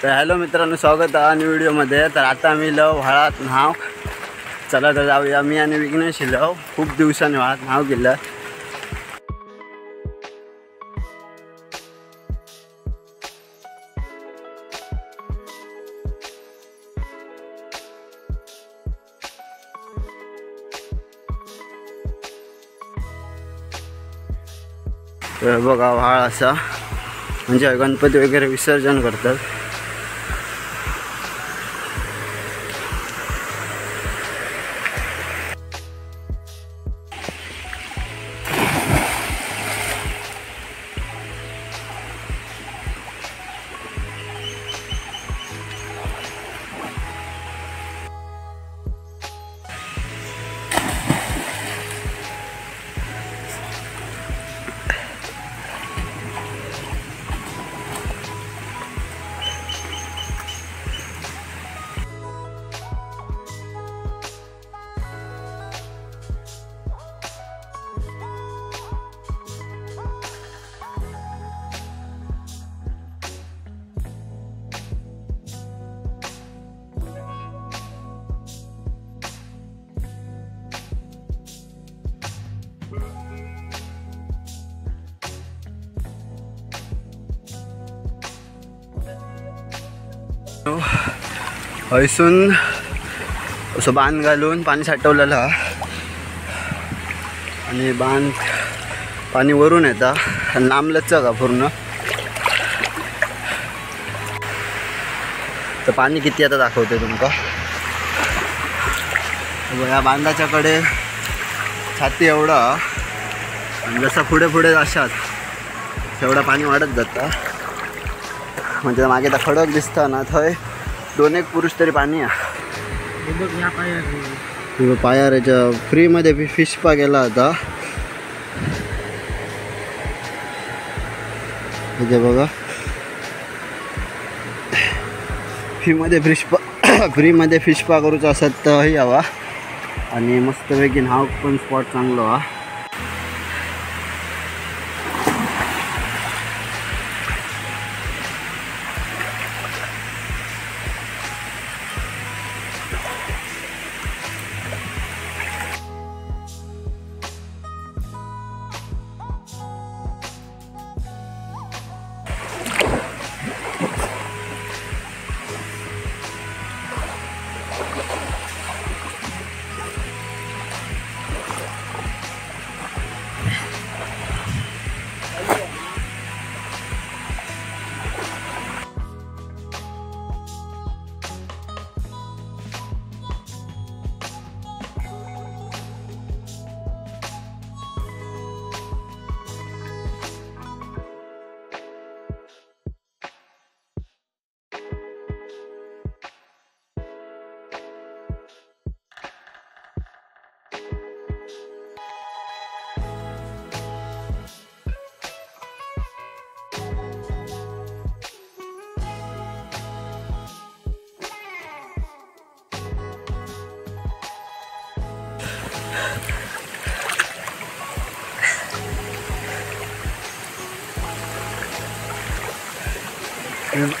तर हॅलो मित्रांनो, स्वागत आहे आणि व्हिडिओमध्ये. तर आता मी लव व्हाळात न्हाव. चला तर जाऊया. मी आणि विघ्नेश लव खूप दिवसांनी व्हाळात न्हाव गेलं. तर बघा व्हाळ असा म्हणजे गणपती वगैरे विसर्जन करतात. हयसून असं बांध घालून पाणी साठवलेलं आणि बांध पाणी वरून येतं आणि लांबलंच का पूर्ण. तर पाणी किती आता दाखवते तुमका. या बांधाच्या कडे छाती एवढा आणि जसं पुढे पुढे जाशात तेवढा पाणी वाढत जातं. म्हणजे मागे तर खडक दिसता ना, थंय 2-1 पुरुष तरी पाणी आहे. पायार याच्या फ्रीमध्ये फिश पा गेला होता. बघा फ्रीमध्ये फिश पा करूचा असत तर यावा. आणि मस्तपैकी न्हाव पण स्पॉट चांगलो हा.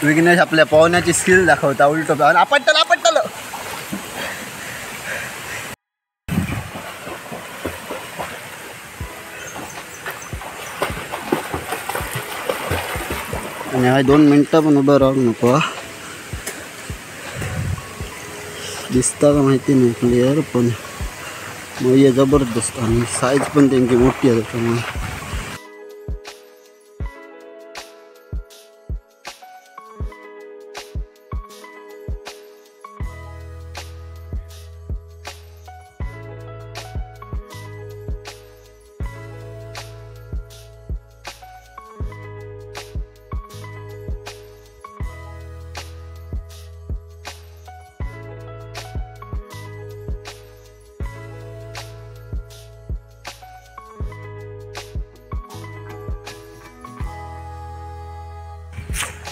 विघ्नेश आपल्या पोहण्याची स्किल दाखवता. उलटो पाहून आपटलं आणि 2 मिनटं पण उभं राहू नको. दिसता का माहिती नाही क्लिअर, पण मग जबरदस्त आणि साईज पण त्यांची मोठी आहे त्याच्यामुळे.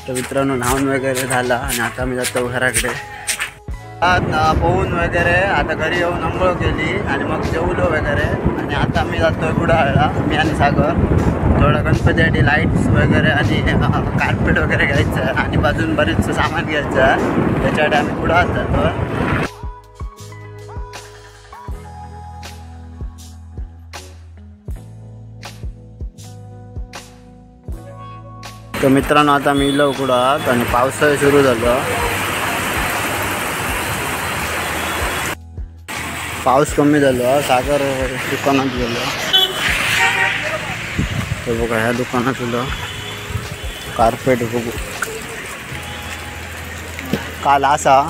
तर मित्रांनो न्हावून वगैरे झाला आणि आता मी जातो घराकडे. आता पोहून वगैरे आता घरी येऊन अंघोळ केली आणि मग जेवलो वगैरे आणि आता मी जातो गुढाळला, मी आणि सागर. थोडा गणपतीसाठी लाईट्स वगैरे आणि कार्पेट वगैरे घ्यायचं आहे आणि बाजून बरेचसं सामान घ्यायचं आहे. त्याच्यासाठी आम्ही पुढं आत जातो. तर मित्रांनो आता मी इलो कुडात आणि पावसाळा सुरू झाला. पाऊस कमी झाला. सागर दुकानात गेलो. तर बघा ह्या दुकानात गेलो. कार्पेट बघू काल असा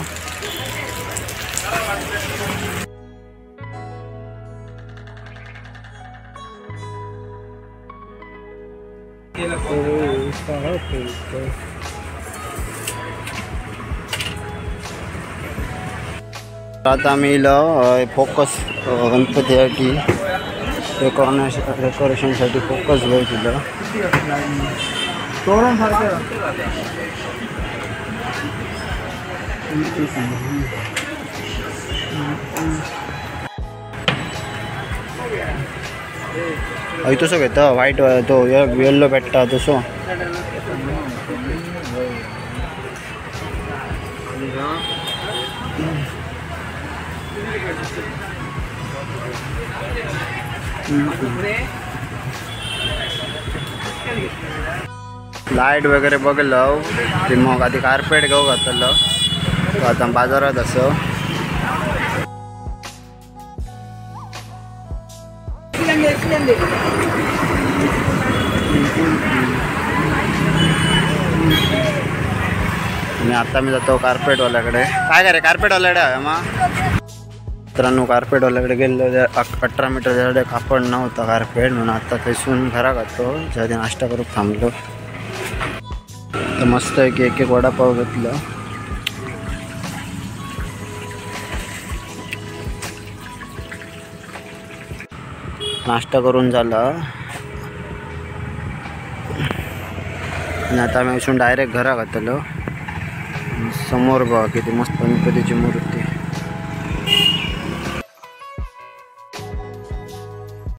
आता आम्ही फोकस गणपतीसाठी डेकोरेशनसाठी फोकस घ्यायचं. तसं घेतं व्हाईट तो येल्लो भेटता तसं. लाईट वगैरे बघलं ते मग आधी कार्पेट घेऊ घातलं. आता बाजारात असं आणि आता मी जातो कार्पेटवाल्याकडे. काय करे कार्पेटवाल्याकडे मग मित्रांनो कार्पेटवाल्याकडे गेलो. 18 मीटर त्याच्याकडे कापड नव्हता कार्पेट म्हणून आता थैसून घरा घालतो. ज्याने नाश्ता करून थांबलो. तर मस्त आहे की एक वडापाव घेतलं. नाश्ता करून झाला आणि आता आम्ही इथून डायरेक्ट घरा घातलो. समोर बघा किती मस्त गणपतीची मूर्ती.